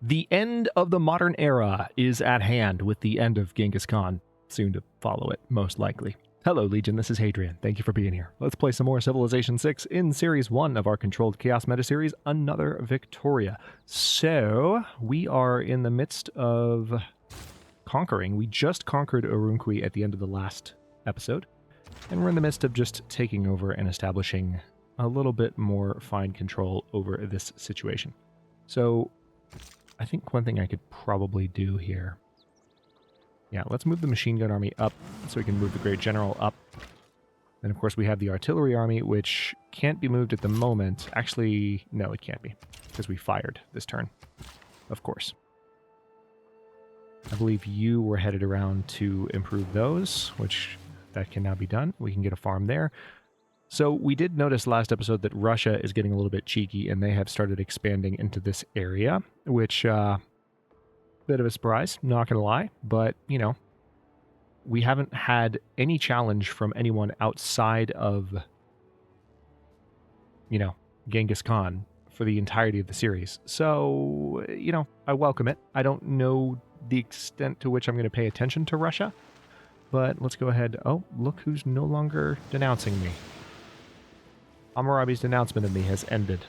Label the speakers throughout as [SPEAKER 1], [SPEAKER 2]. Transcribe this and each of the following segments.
[SPEAKER 1] The end of the modern era is at hand, with the end of Genghis Khan soon to follow it, most likely. Hello, Legion, this is Hadrian. Thank you for being here. Let's play some more Civilization 6 in Series 1 of our Controlled Chaos Metaseries, Another Victoria. So, we are in the midst of conquering. We just conquered Urumqi at the end of the last episode, and we're in the midst of just taking over and establishing a little bit more fine control over this situation. So, I think one thing I could probably do here... Yeah, let's move the machine gun army up so we can move the great general up. Then, of course, we have the artillery army, which can't be moved at the moment. Actually, no, it can't be, because we fired this turn, of course. I believe you were headed around to improve those, which that can now be done. We can get a farm there. So we did notice last episode that Russia is getting a little bit cheeky, and they have started expanding into this area, which... bit of a surprise, not gonna lie, but, you know, we haven't had any challenge from anyone outside of, you know, Genghis Khan for the entirety of the series. So, you know, I welcome it. I don't know the extent to which I'm going to pay attention to Russia, but let's go ahead. Oh, look who's no longer denouncing me. Hammurabi's denouncement of me has ended.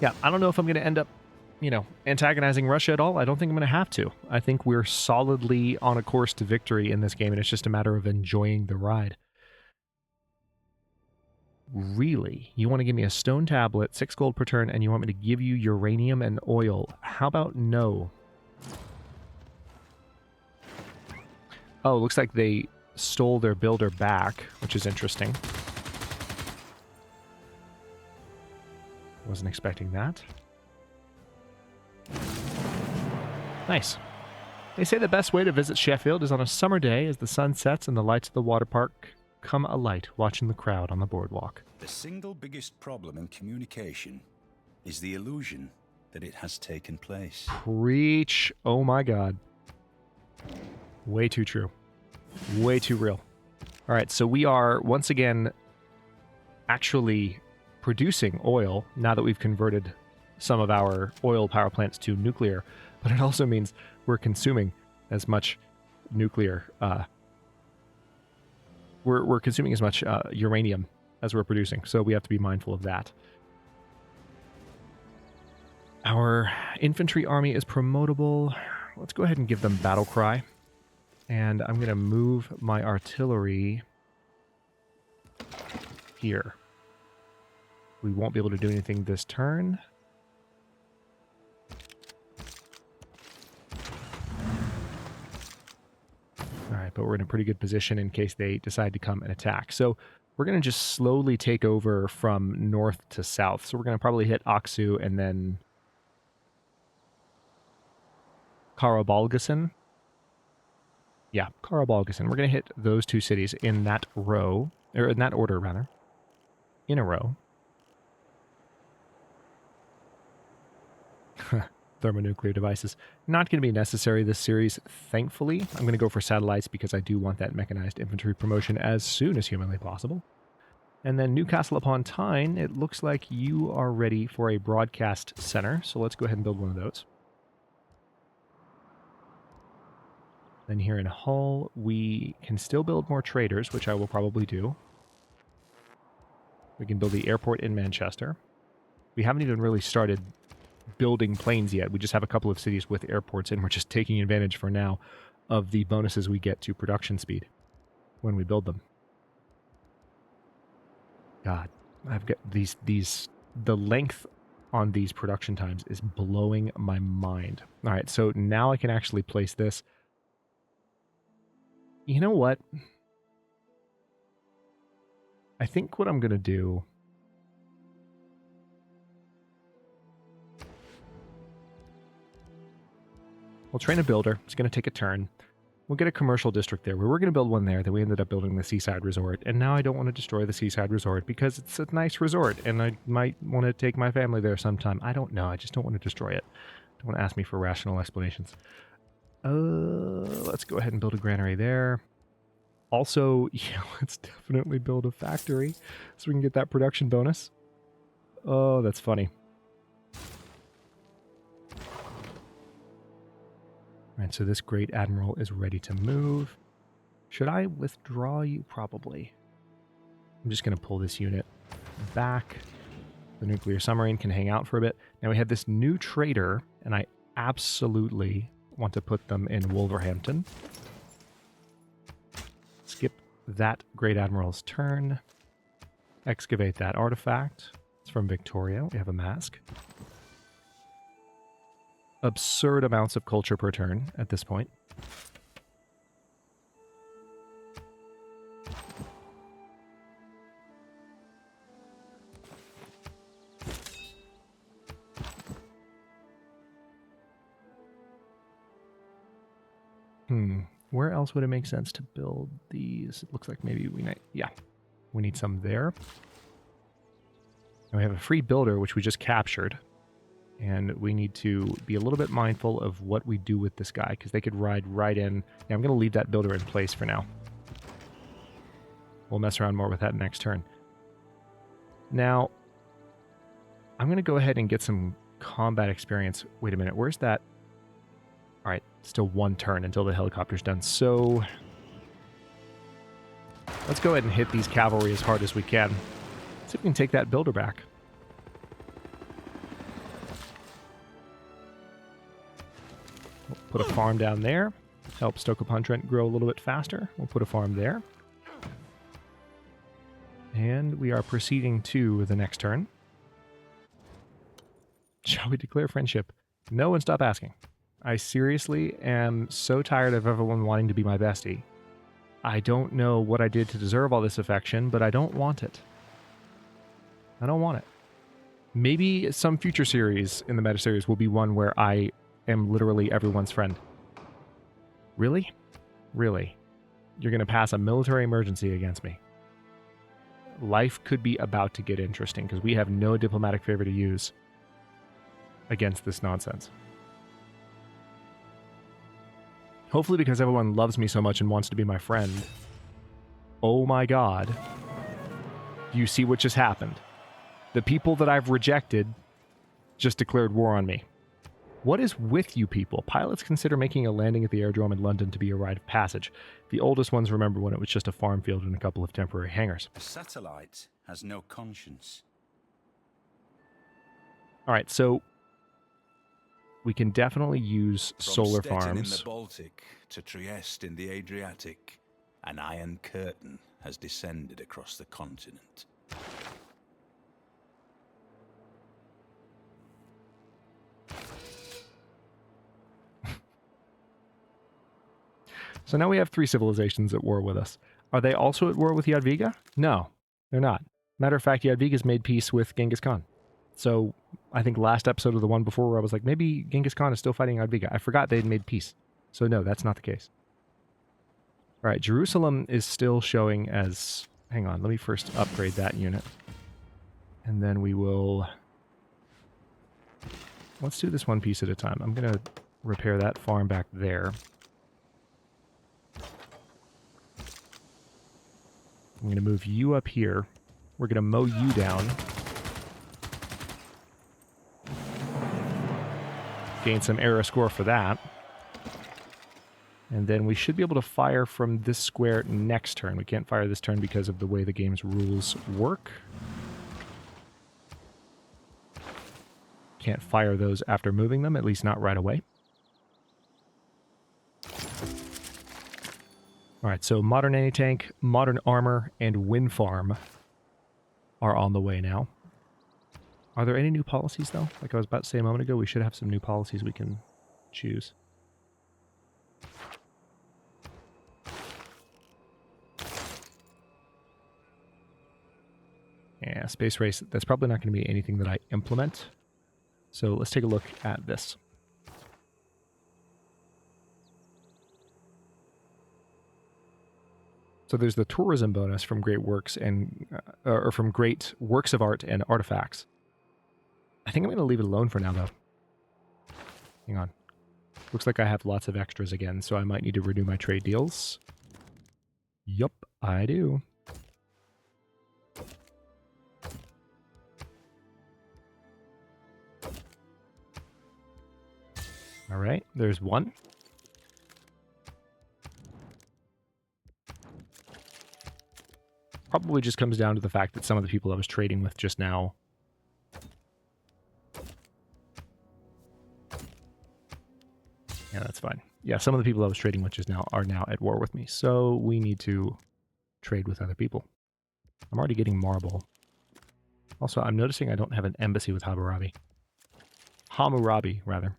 [SPEAKER 1] Yeah, I don't know if I'm going to end up, you know, antagonizing Russia at all. I don't think I'm going to have to. I think we're solidly on a course to victory in this game, and it's just a matter of enjoying the ride. Really? You want to give me a stone tablet, 6 gold per turn, and you want me to give you uranium and oil? How about no? Oh, looks like they stole their builder back, which is interesting. Wasn't expecting that. Nice. They say the best way to visit Sheffield is on a summer day as the sun sets and the lights of the water park come alight, watching the crowd on the boardwalk.
[SPEAKER 2] The single biggest problem in communication is the illusion that it has taken place.
[SPEAKER 1] Preach. Oh my god. Way too true. Way too real. All right, so we are once again actually producing oil now that we've converted some of our oil power plants to nuclear. But it also means we're consuming as much nuclear, we're consuming as much uranium as we're producing, so we have to be mindful of that. Our infantry army is promotable. Let's go ahead and give them battle cry. And I'm going to move my artillery here. We won't be able to do anything this turn. Alright, but we're in a pretty good position in case they decide to come and attack. So we're going to just slowly take over from north to south. So we're going to probably hit Aksu and then Karabalgasan. Yeah, Karabalgasan. We're going to hit those two cities in that row, or in that order, rather. In a row. Thermonuclear devices. Not going to be necessary this series, thankfully. I'm going to go for satellites because I do want that mechanized infantry promotion as soon as humanly possible. And then Newcastle upon Tyne, it looks like you are ready for a broadcast center, so let's go ahead and build one of those. Then here in Hull, we can still build more traders, which I will probably do. We can build the airport in Manchester. We haven't even really started building planes yet. We just have a couple of cities with airports, and we're just taking advantage for now of the bonuses we get to production speed when we build them. God, I've got the length on these production times is blowing my mind. All right, so now I can actually place this. You know what? I think what I'm going to do... We'll train a builder. It's going to take a turn. We'll get a commercial district there. We were going to build one there, then we ended up building the seaside resort. And now I don't want to destroy the seaside resort because it's a nice resort, and I might want to take my family there sometime. I don't know. I just don't want to destroy it. Don't want to ask me for rational explanations. Let's go ahead and build a granary there. Also, yeah, let's definitely build a factory so we can get that production bonus. Oh, that's funny. Alright, so this Great Admiral is ready to move. Should I withdraw you? Probably. I'm just going to pull this unit back. The nuclear submarine can hang out for a bit. Now we have this new trader, and I absolutely want to put them in Wolverhampton. Skip that Great Admiral's turn. Excavate that artifact. It's from Victoria. We have a mask. Absurd amounts of culture per turn at this point. Where else would it make sense to build these? It looks like maybe we need some there. And we have a free builder, which we just captured. And we need to be a little bit mindful of what we do with this guy, because they could ride right in. Yeah, I'm going to leave that builder in place for now. We'll mess around more with that next turn. Now, I'm going to go ahead and get some combat experience. Wait a minute, where's that? All right, still one turn until the helicopter's done. So let's go ahead and hit these cavalry as hard as we can. See if we can take that builder back. We'll put a farm down there. Help Stoke-upon-Trent grow a little bit faster. We'll put a farm there. And we are proceeding to the next turn. Shall we declare friendship? No, and stop asking. I seriously am so tired of everyone wanting to be my bestie. I don't know what I did to deserve all this affection, but I don't want it. I don't want it. Maybe some future series in the Metaseries will be one where I am literally everyone's friend. Really? Really? You're going to pass a military emergency against me. Life could be about to get interesting because we have no diplomatic favor to use against this nonsense. Hopefully because everyone loves me so much and wants to be my friend. Oh my god. Do you see what just happened? The people that I've rejected just declared war on me. What is with you people? Pilots consider making a landing at the airdrome in London to be a rite of passage. The oldest ones remember when it was just a farm field and a couple of temporary hangars.
[SPEAKER 2] A satellite has no conscience.
[SPEAKER 1] Alright, so we can definitely use
[SPEAKER 2] From
[SPEAKER 1] solar
[SPEAKER 2] Stettin
[SPEAKER 1] farms.
[SPEAKER 2] in the Baltic to Trieste in the Adriatic, an iron curtain has descended across the continent.
[SPEAKER 1] So now we have 3 civilizations at war with us. Are they also at war with Jadwiga? No, they're not. Matter of fact, Jadwiga's made peace with Genghis Khan. So I think last episode of the one before where I was like, maybe Genghis Khan is still fighting Jadwiga. I forgot they'd made peace. So no, that's not the case. All right, Jerusalem is still showing as... Hang on, let me first upgrade that unit. And then we will... Let's do this one piece at a time. I'm going to repair that farm back there. I'm going to move you up here. We're going to mow you down. Gain some era score for that. And then we should be able to fire from this square next turn. We can't fire this turn because of the way the game's rules work. Can't fire those after moving them, at least not right away. Alright, so modern anti-tank, modern armor, and wind farm are on the way now. Are there any new policies, though? Like I was about to say a moment ago, we should have some new policies we can choose. Yeah, space race, that's probably not going to be anything that I implement. So let's take a look at this. So there's the tourism bonus from great works and or from great works of art and artifacts. I think I'm going to leave it alone for now, though. Hang on. Looks like I have lots of extras again, so I might need to renew my trade deals. Yup, I do. All right, there's one. Probably just comes down to the fact that some of the people I was trading with just now yeah, that's fine. Yeah, some of the people I was trading with just now are now at war with me, so we need to trade with other people. I'm already getting marble. Also, I'm noticing I don't have an embassy with Hammurabi. Hammurabi, rather.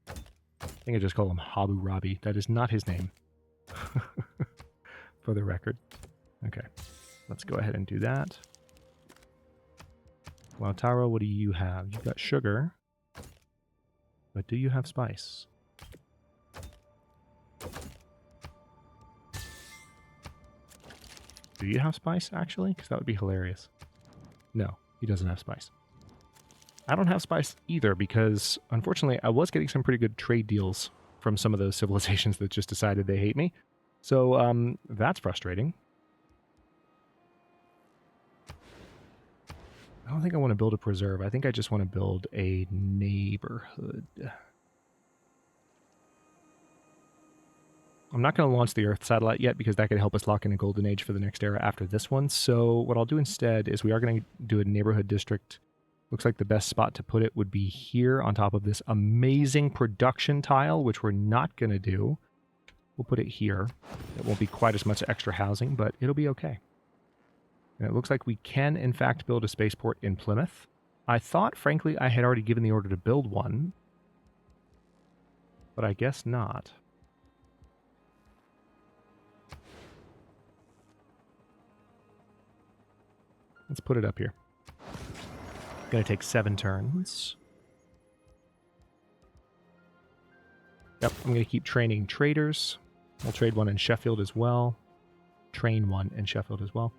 [SPEAKER 1] I think I just call him Hammurabi. That is not his name. For the record. Okay, let's go ahead and do that. Lautaro, what do you have? You've got sugar. But do you have spice? Do you have spice, actually? Because that would be hilarious. No, he doesn't have spice. I don't have spice either because, unfortunately, I was getting some pretty good trade deals from some of those civilizations that just decided they hate me. So, that's frustrating. I don't think I want to build a preserve. I think I just want to build a neighborhood. I'm not going to launch the Earth satellite yet because that could help us lock in a golden age for the next era after this one. So what I'll do instead is we are going to do a neighborhood district. Looks like the best spot to put it would be here on top of this amazing production tile, which we're not going to do. We'll put it here. It won't be quite as much extra housing, but it'll be okay. And it looks like we can, in fact, build a spaceport in Plymouth. I thought, frankly, I had already given the order to build one. But I guess not. Let's put it up here. Gonna take 7 turns. Yep, I'm gonna keep training traders. I'll trade one in Sheffield as well. Train one in Sheffield as well.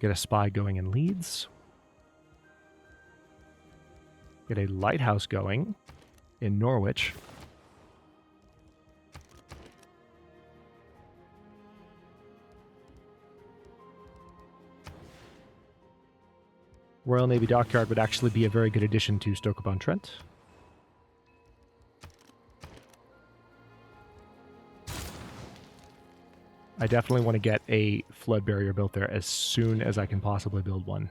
[SPEAKER 1] Get a spy going in Leeds. Get a lighthouse going in Norwich. Royal Navy Dockyard would actually be a very good addition to Stoke-upon-Trent. I definitely want to get a flood barrier built there as soon as I can possibly build one.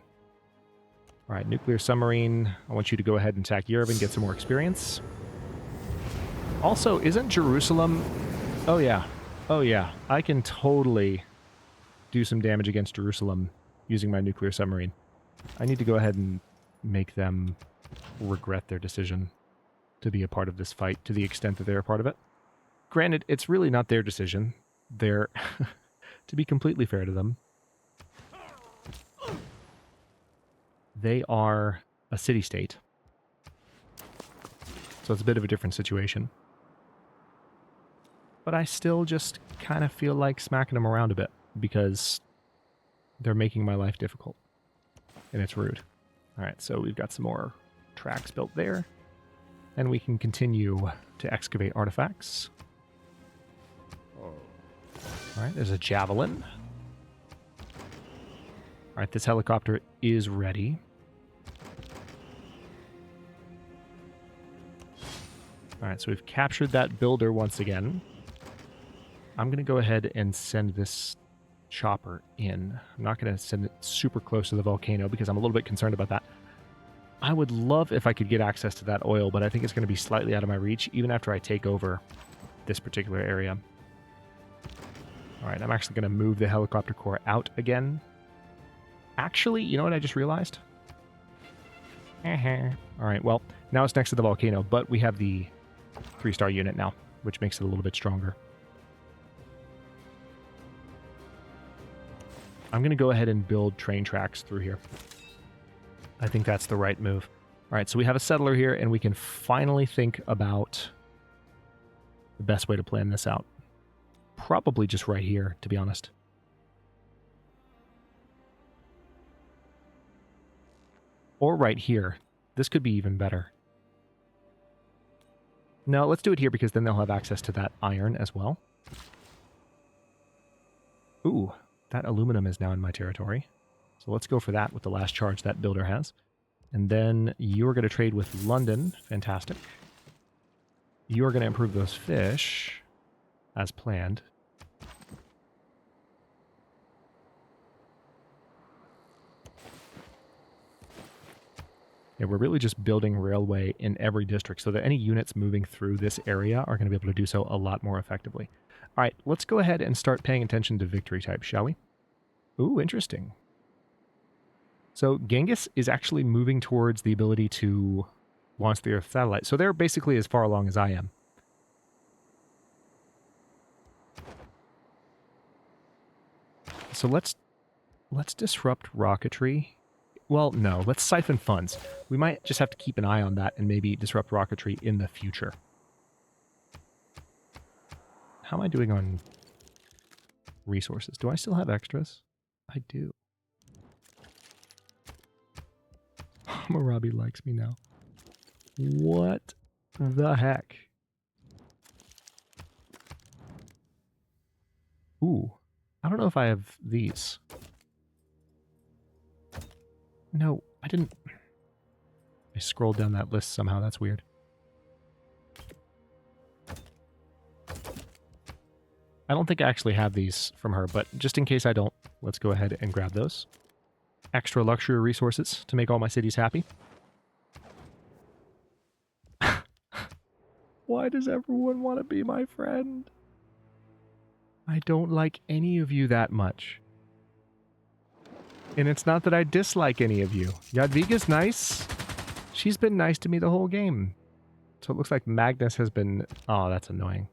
[SPEAKER 1] All right, nuclear submarine. I want you to go ahead and attack Yerevan, get some more experience. Also, isn't Jerusalem... Oh, yeah. Oh, yeah. I can totally do some damage against Jerusalem using my nuclear submarine. I need to go ahead and make them regret their decision to be a part of this fight to the extent that they're a part of it. Granted, it's really not their decision. They're, to be completely fair to them, they are a city-state. So it's a bit of a different situation. But I still just kind of feel like smacking them around a bit because they're making my life difficult. And it's rude. Alright, so we've got some more tracks built there. And we can continue to excavate artifacts. Alright, there's a javelin. Alright, this helicopter is ready. Alright, so we've captured that builder once again. I'm going to go ahead and send this chopper in. I'm not going to send it super close to the volcano because I'm a little bit concerned about that. I would love if I could get access to that oil, but I think it's going to be slightly out of my reach even after I take over this particular area. Alright, I'm actually going to move the helicopter core out again. Actually, you know what I just realized? Alright, well, now it's next to the volcano, but we have the 3-star unit now, which makes it a little bit stronger. I'm going to go ahead and build train tracks through here. I think that's the right move. Alright, so we have a settler here, and we can finally think about the best way to plan this out. Probably just right here, to be honest. Or right here. This could be even better. No, let's do it here because then they'll have access to that iron as well. Ooh, that aluminum is now in my territory. So let's go for that with the last charge that builder has. And then you're going to trade with London. Fantastic. You're going to improve those fish as planned. Yeah, we're really just building railway in every district so that any units moving through this area are going to be able to do so a lot more effectively. All right, let's go ahead and start paying attention to victory types, shall we? Ooh, interesting. So Genghis is actually moving towards the ability to launch the Earth satellite. So they're basically as far along as I am. So let's disrupt rocketry. Well, no, let's siphon funds. We might just have to keep an eye on that and maybe disrupt rocketry in the future. How am I doing on resources? Do I still have extras? I do. Hammurabi likes me now. What the heck? Ooh, I don't know if I have these. No, I didn't. I scrolled down that list somehow. That's weird. I don't think I actually have these from her, but just in case I don't, let's go ahead and grab those. Extra luxury resources to make all my cities happy. Why does everyone want to be my friend? I don't like any of you that much. And it's not that I dislike any of you. Jadviga's nice. She's been nice to me the whole game. So it looks like Magnus has been... Oh, that's annoying.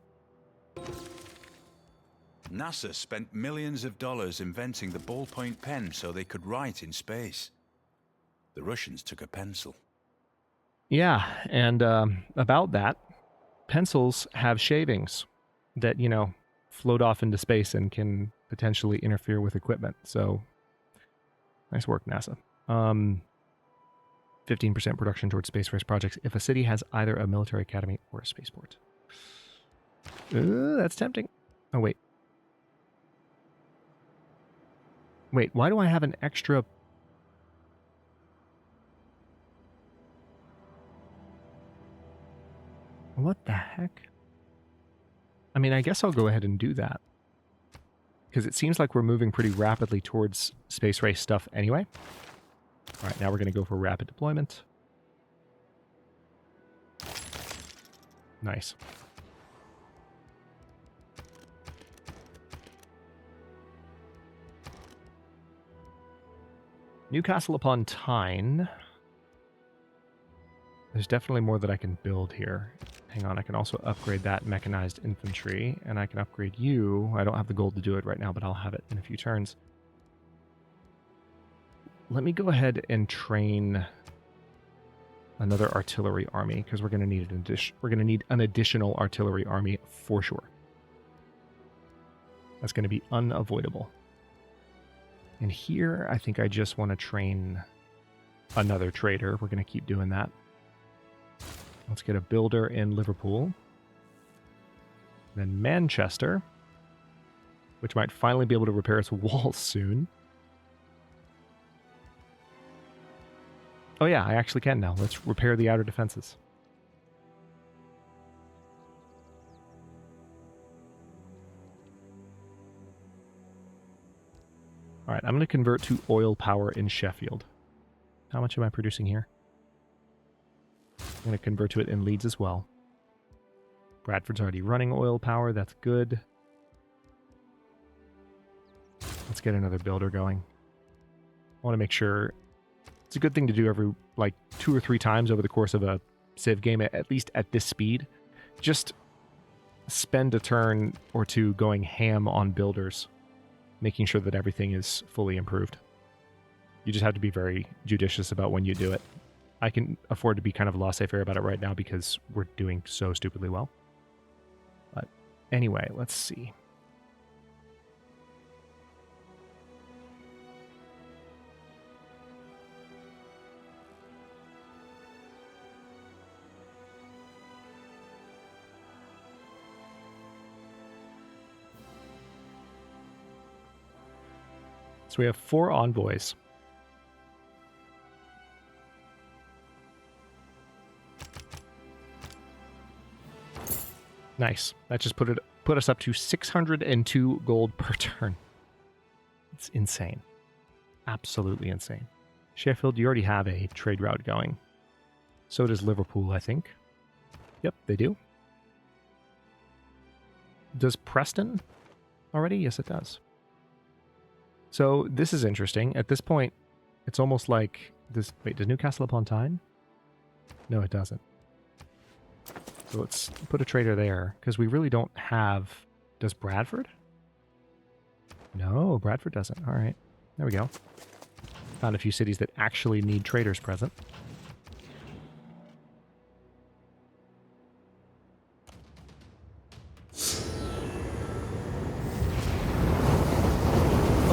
[SPEAKER 2] NASA spent millions of dollars inventing the ballpoint pen so they could write in space. The Russians took a pencil.
[SPEAKER 1] Yeah, and about that, pencils have shavings that, you know, float off into space and can potentially interfere with equipment. So, nice work, NASA. 15% production towards space race projects if a city has either a military academy or a spaceport. That's tempting. Oh, wait. Wait, why do I have an extra... What the heck? I mean, I guess I'll go ahead and do that. Because it seems like we're moving pretty rapidly towards space race stuff anyway. All right, now we're going to go for rapid deployment. Nice. Newcastle upon Tyne. There's definitely more that I can build here. Hang on, I can also upgrade that mechanized infantry, and I can upgrade you. I don't have the gold to do it right now, but I'll have it in a few turns. Let me go ahead and train another artillery army, because we're going to need an additional artillery army for sure. That's going to be unavoidable. And here, I think I just want to train another trader. We're going to keep doing that. Let's get a builder in Liverpool. Then Manchester, which might finally be able to repair its walls soon. Oh yeah, I actually can now. Let's repair the outer defenses. All right, I'm going to convert to oil power in Sheffield. How much am I producing here? I'm going to convert to it in Leeds as well. Bradford's already running oil power. That's good. Let's get another builder going. I want to make sure... It's a good thing to do every, like, 2 or 3 times over the course of a Civ game, at least at this speed. Just spend a turn or two going ham on builders, making sure that everything is fully improved. You just have to be very judicious about when you do it. I can afford to be kind of laissez-faire about it right now because we're doing so stupidly well. But anyway, let's see. So we have 4 envoys. Nice. That just put us up to 602 gold per turn. It's insane. Absolutely insane. Sheffield, you already have a trade route going. So does Liverpool, I think. Yep, they do. Does Preston already? Yes, it does. So this is interesting. At this point, it's almost like this... Wait, does Newcastle upon Tyne? No, it doesn't. So let's put a trader there, because we really don't have... Does Bradford? No, Bradford doesn't. All right. There we go. Found a few cities that actually need traders present.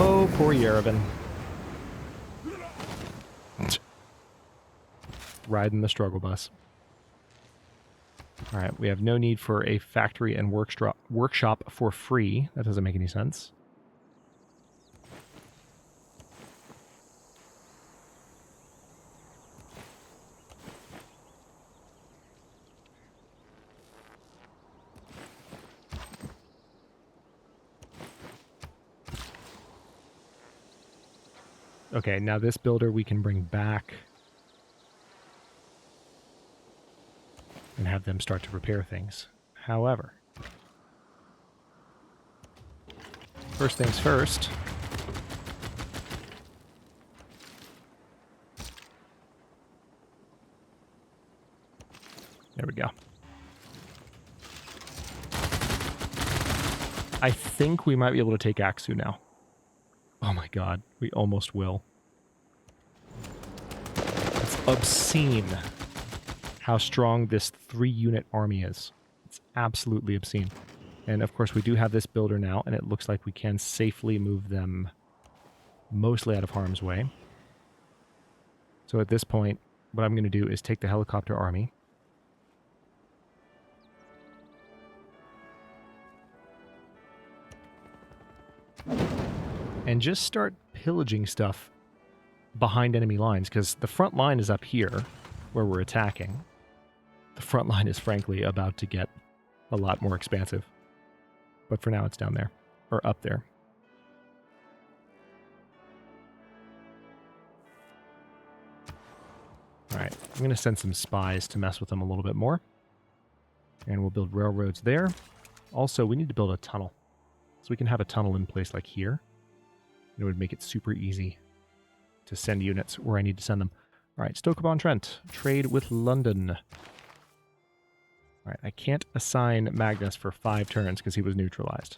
[SPEAKER 1] Oh, poor Yerevan. Riding the struggle bus. All right, we have no need for a factory and workshop for free. That doesn't make any sense. Okay, now this builder we can bring back and have them start to repair things. However, first things first. There we go. I think we might be able to take Aksu now. Oh my god, we almost will. It's obscene how strong this 3-unit army is. It's absolutely obscene. And of course we do have this builder now, and it looks like we can safely move them mostly out of harm's way. So at this point, what I'm going to do is take the helicopter army. And just start pillaging stuff behind enemy lines, because the front line is up here, where we're attacking. The front line is frankly about to get a lot more expansive. But for now it's down there, or up there. Alright, I'm going to send some spies to mess with them a little bit more. And we'll build railroads there. Also, we need to build a tunnel. So we can have a tunnel in place like here. It would make it super easy to send units where I need to send them. All right, Stoke-upon-Trent. Trade with London. All right, I can't assign Magnus for 5 turns because he was neutralized.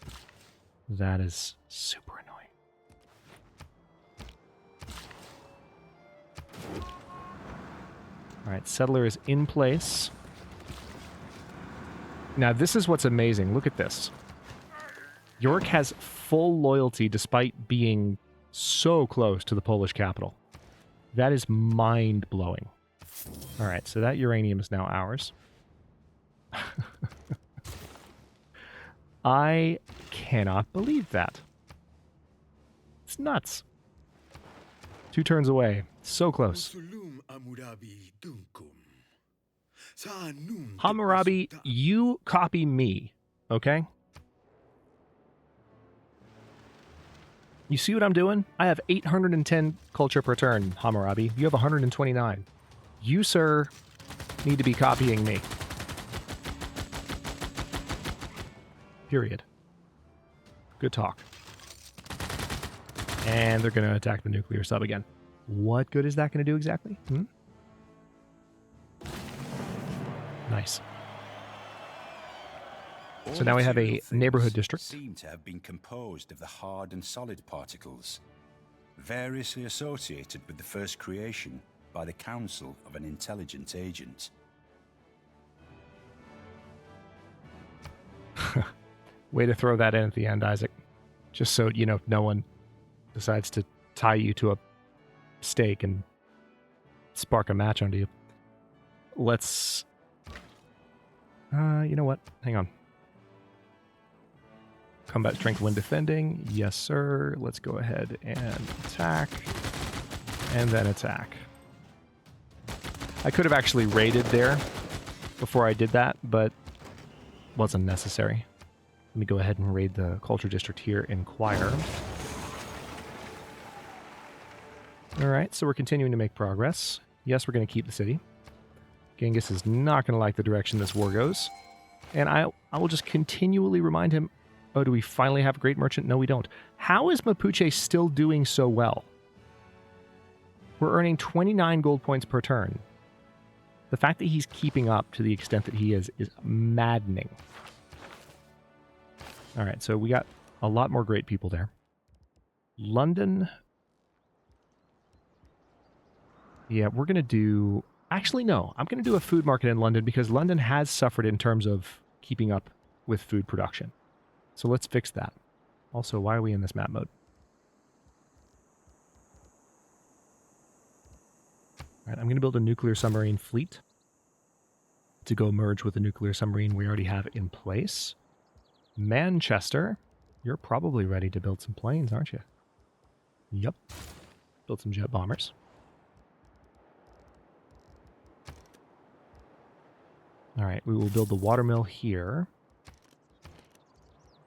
[SPEAKER 1] That is super annoying. All right, settler is in place. Now, this is what's amazing. Look at this. York has full loyalty despite being so close to the Polish capital. That is mind-blowing. All right, so that uranium is now ours. I cannot believe that. It's nuts. 2 turns away. So close. Hammurabi, you copy me, okay? You see what I'm doing? I have 810 culture per turn, Hammurabi. You have 129. You, sir, need to be copying me. Period. Good talk. And they're going to attack the nuclear sub again. What good is that going to do exactly? Nice. So now we have a neighborhood district.
[SPEAKER 2] Seem to have been composed of the hard and solid particles, variously associated with the first creation by the counsel of an intelligent agent.
[SPEAKER 1] Way to throw that in at the end, Isaac. Just so, you know, no one decides to tie you to a stake and spark a match onto you. Let's... you know what? Hang on. Combat strength when defending. Yes, sir. Let's go ahead and attack. And then attack. I could have actually raided there before I did that, but wasn't necessary. Let me go ahead and raid the culture district here, Inquire. Alright, so we're continuing to make progress. Yes, we're going to keep the city. Genghis is not going to like the direction this war goes. And I will just continually remind him, oh, do we finally have a great merchant? No, we don't. How is Mapuche still doing so well? We're earning 29 gold points per turn. The fact that he's keeping up to the extent that he is maddening. All right, so we got a lot more great people there. London. Yeah, we're going to do... Actually, no. I'm going to do a food market in London because London has suffered in terms of keeping up with food production. So let's fix that. Also, why are we in this map mode? All right, I'm going to build a nuclear submarine fleet to go merge with the nuclear submarine we already have in place. Manchester, you're probably ready to build some planes, aren't you? Yep. Build some jet bombers. All right, we will build the watermill here.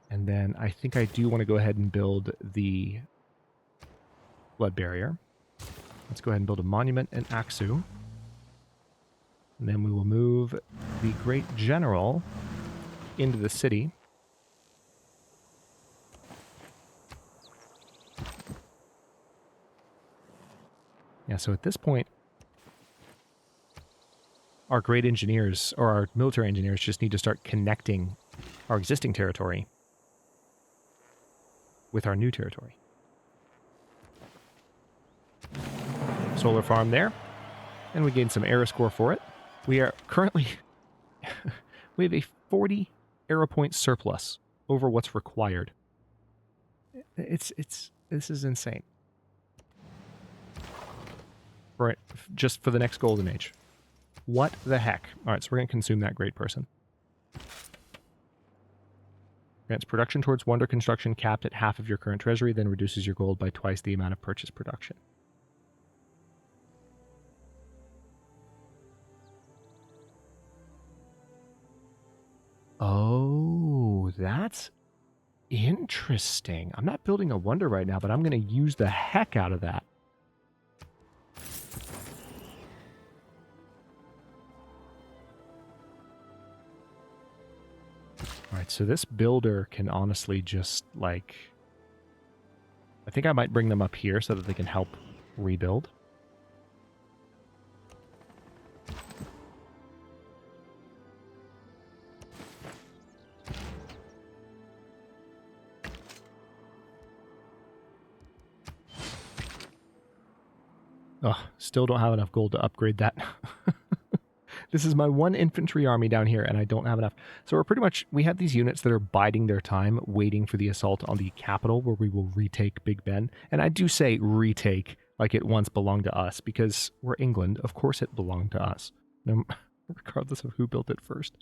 [SPEAKER 1] And then I think I do want to go ahead and build the blood barrier. Let's go ahead and build a monument in Aksu. And then we will move the great general into the city. Yeah, so at this point, our great engineers, or our military engineers, just need to start connecting our existing territory with our new territory. Solar farm there. And we gained some era score for it. We are currently... we have a 40 era point surplus over what's required. This is insane. Right, just for the next golden age. What the heck? All right, so we're going to consume that great person. Grants production towards wonder construction capped at half of your current treasury, then reduces your gold by twice the amount of purchase production. Oh, that's interesting. I'm not building a wonder right now, but I'm going to use the heck out of that. Alright, so this builder can honestly just, like... I think I might bring them up here so that they can help rebuild. Oh, still don't have enough gold to upgrade that. This is my one infantry army down here, and I don't have enough. So we're pretty much... We have these units that are biding their time, waiting for the assault on the capital, where we will retake Big Ben. And I do say retake like it once belonged to us, because we're England. Of course it belonged to us, regardless of who built it first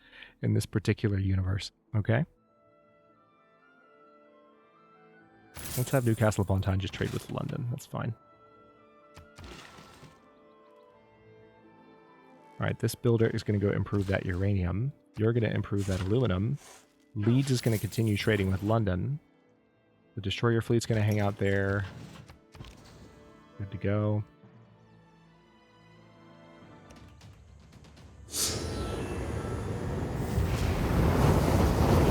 [SPEAKER 1] in this particular universe. Okay? Let's have Newcastle upon Tyne just trade with London. That's fine. All right, this builder is going to go improve that uranium. You're going to improve that aluminum. Leeds is going to continue trading with London. The destroyer fleet's going to hang out there. Good to go.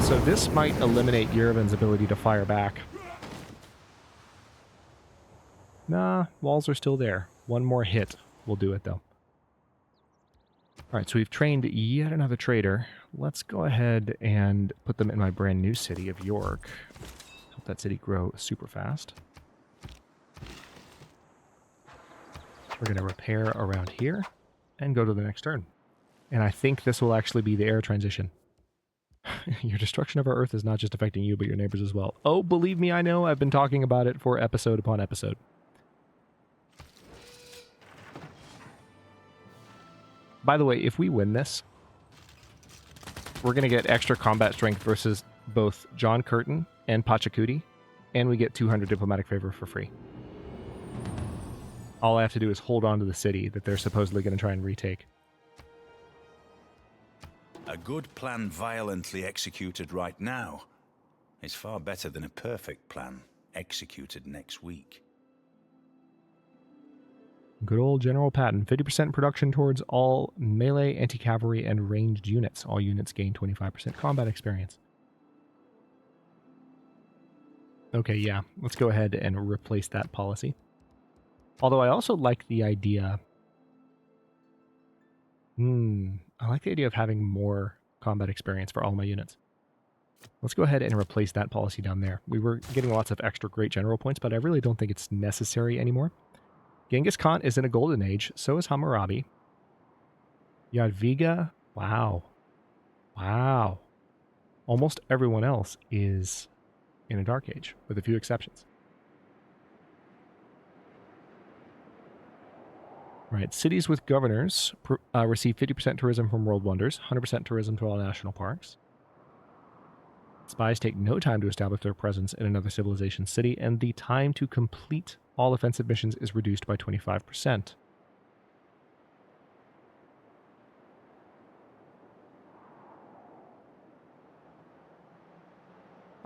[SPEAKER 1] So this might eliminate Yerevan's ability to fire back. Nah, walls are still there. One more hit will do it, though. All right, so we've trained yet another trader. Let's go ahead and put them in my brand new city of York. Help that city grow super fast. We're going to repair around here and go to the next turn. And I think this will actually be the era transition. Your destruction of our Earth is not just affecting you, but your neighbors as well. Oh, believe me, I know. I've been talking about it for episode upon episode. By the way, if we win this, we're going to get extra combat strength versus both John Curtin and Pachacuti, and we get 200 diplomatic favor for free. All I have to do is hold on to the city that they're supposedly going to try and retake.
[SPEAKER 2] A good plan violently executed right now is far better than a perfect plan executed next week.
[SPEAKER 1] Good old General Patton. 50% production towards all melee, anti-cavalry, and ranged units. All units gain 25% combat experience. Okay, yeah. Let's go ahead and replace that policy. Although I also like the idea... I like the idea of having more combat experience for all my units. Let's go ahead and replace that policy down there. We were getting lots of extra great general points, but I really don't think it's necessary anymore. Genghis Khan is in a golden age. So is Hammurabi. Jadwiga. Wow. Wow. Almost everyone else is in a dark age, with a few exceptions. Right, cities with governors receive 50% tourism from world wonders, 100% tourism to all national parks. Spies take no time to establish their presence in another civilization city, and the time to complete all offensive missions is reduced by 25%.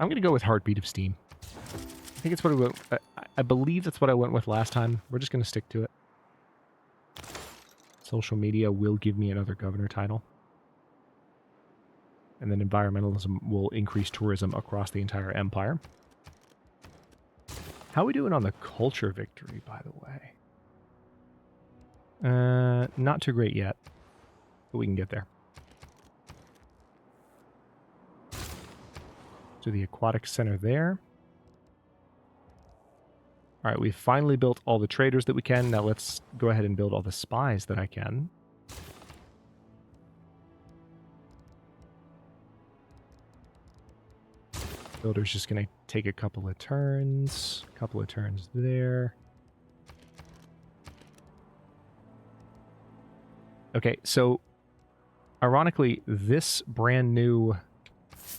[SPEAKER 1] I'm going to go with Heartbeat of Steam. I think it's what I believe that's what I went with last time. We're just going to stick to it. Social media will give me another governor title. And then environmentalism will increase tourism across the entire empire. How are we doing on the culture victory, by the way? Not too great yet, but we can get there. So the aquatic center there. All right, we've finally built all the traders that we can. Now let's go ahead and build all the spies that I can. Builder's just going to take a couple of turns. A couple of turns there. Okay, so ironically, this brand new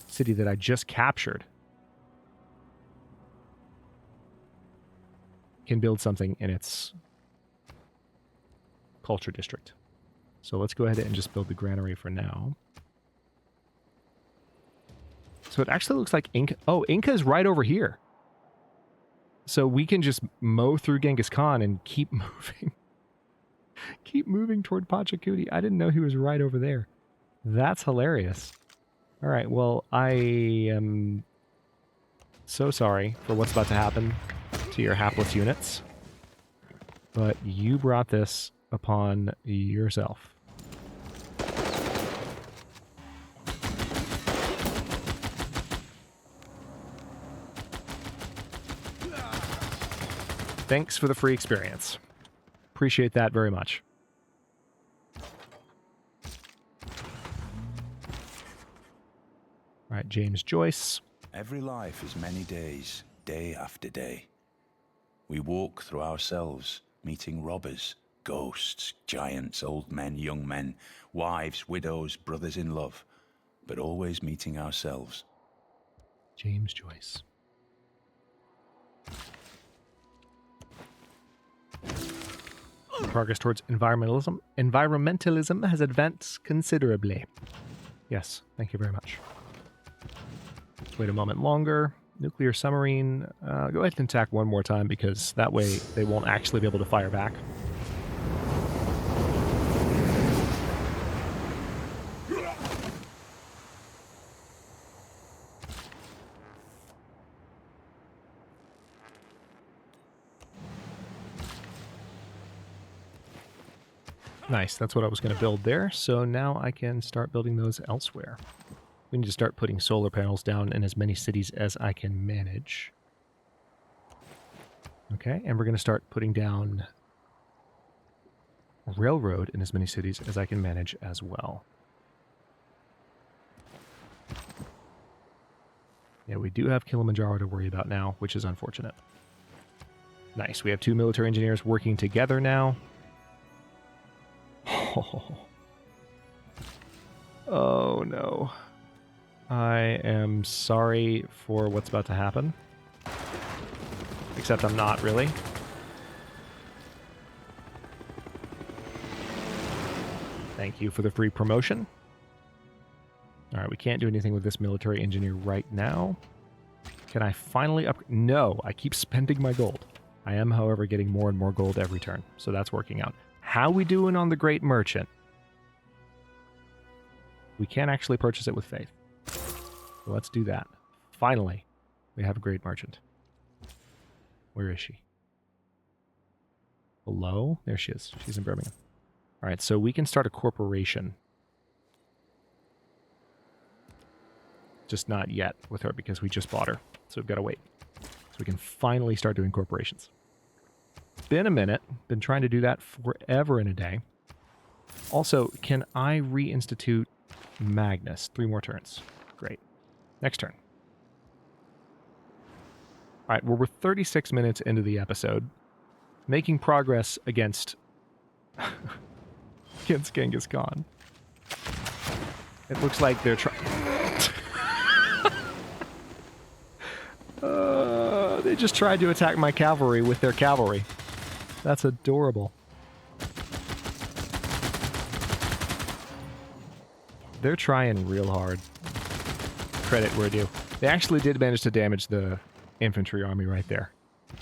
[SPEAKER 1] city that I just captured can build something in its culture district. So let's go ahead and just build the granary for now. So it actually looks like Inca. Oh, Inca is right over here. So we can just mow through Genghis Khan and keep moving. Keep moving toward Pachacuti. I didn't know he was right over there. That's hilarious. All right, well, I am so sorry for what's about to happen to your hapless units, but you brought this upon yourself. Thanks for the free experience. Appreciate that very much. All right, James Joyce.
[SPEAKER 2] Every life is many days, day after day. We walk through ourselves, meeting robbers, ghosts, giants, old men, young men, wives, widows, brothers in love, but always meeting ourselves.
[SPEAKER 1] James Joyce. Progress towards environmentalism. Environmentalism has advanced considerably. Yes, thank you very much. Let's wait a moment longer. Nuclear submarine. Go ahead and attack one more time because that way they won't actually be able to fire back. Nice, that's what I was going to build there. So now I can start building those elsewhere. We need to start putting solar panels down in as many cities as I can manage. Okay, and we're going to start putting down railroad in as many cities as I can manage as well. Yeah, we do have Kilimanjaro to worry about now, which is unfortunate. Nice, we have 2 military engineers working together now. Oh no. I am sorry for what's about to happen. Except I'm not really. Thank you for the free promotion. Alright, we can't do anything with this military engineer right now. Can I finally upgrade? No, I keep spending my gold. I am, however, getting more and more gold every turn, so that's working out. How we doing on the Great Merchant? We can actually purchase it with faith. So let's do that. Finally, we have a Great Merchant. Where is she? Below? There she is. She's in Birmingham. All right, so we can start a corporation. Just not yet with her because we just bought her. So we've got to wait. So we can finally start doing corporations. Been a minute. Been trying to do that forever and a day. Also, can I reinstitute Magnus? 3 more turns. Great. Next turn. All right, well, we're 36 minutes into the episode. Making progress against Genghis Khan. It looks like they're trying... they just tried to attack my cavalry with their cavalry. That's adorable. They're trying real hard. Credit where due. They actually did manage to damage the infantry army right there.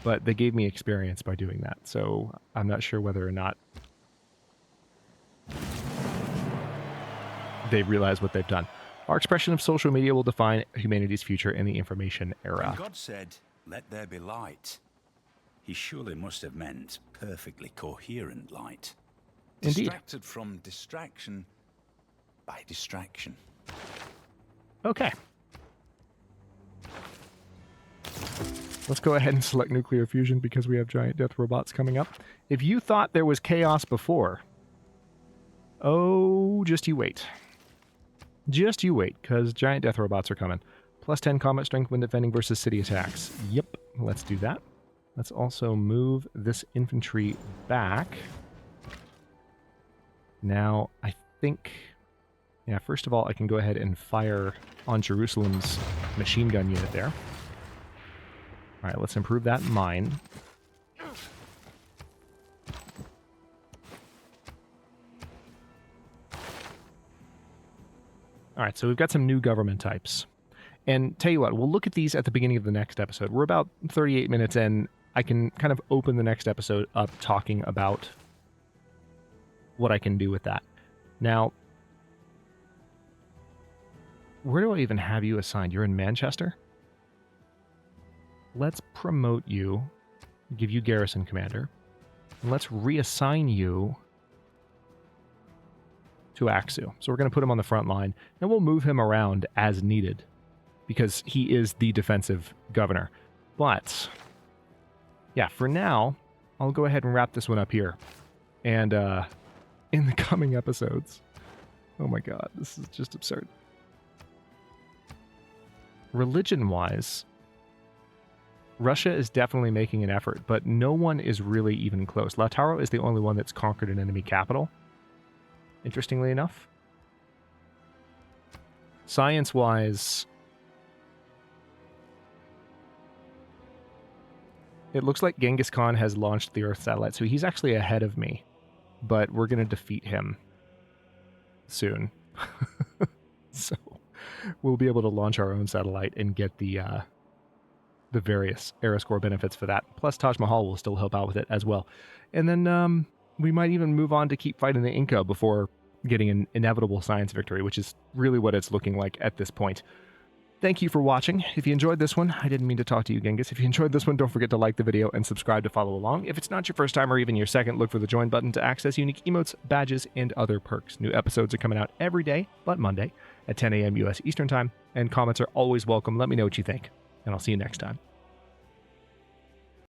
[SPEAKER 1] But they gave me experience by doing that, so I'm not sure whether or not they realize what they've done. Our expression of social media will define humanity's future in the information era.
[SPEAKER 2] When God said, "Let there be light," he surely must have meant perfectly coherent light.
[SPEAKER 1] Indeed.
[SPEAKER 2] Distracted from distraction by distraction.
[SPEAKER 1] Okay. Let's go ahead and select nuclear fusion because we have giant death robots coming up. If you thought there was chaos before, oh, just you wait. Just you wait, because giant death robots are coming. Plus 10 combat strength when defending versus city attacks. Yep, let's do that. Let's also move this infantry back. Now, I think... Yeah, first of all, I can go ahead and fire on Jerusalem's machine gun unit there. All right, let's improve that mine. All right, so we've got some new government types. And tell you what, we'll look at these at the beginning of the next episode. We're about 38 minutes in. I can kind of open the next episode up talking about what I can do with that. Now, where do I even have you assigned? You're in Manchester? Let's promote you, give you garrison commander, and let's reassign you to Aksu. So we're going to put him on the front line, and we'll move him around as needed, because he is the defensive governor. But, yeah, for now, I'll go ahead and wrap this one up here. And in the coming episodes, oh my god, this is just absurd. Religion-wise, Russia is definitely making an effort, but no one is really even close. Lautaro is the only one that's conquered an enemy capital, interestingly enough. Science-wise, it looks like Genghis Khan has launched the Earth satellite, so he's actually ahead of me, but we're going to defeat him soon. So we'll be able to launch our own satellite and get the various era score benefits for that. Plus Taj Mahal will still help out with it as well. And then we might even move on to keep fighting the Inca before getting an inevitable science victory, which is really what it's looking like at this point. Thank you for watching. If you enjoyed this one, I didn't mean to talk to you, Genghis. If you enjoyed this one, don't forget to like the video and subscribe to follow along. If it's not your first time or even your second, look for the join button to access unique emotes, badges, and other perks. New episodes are coming out every day, but Monday at 10 a.m. U.S. Eastern Time, and comments are always welcome. Let me know what you think, and I'll see you next time.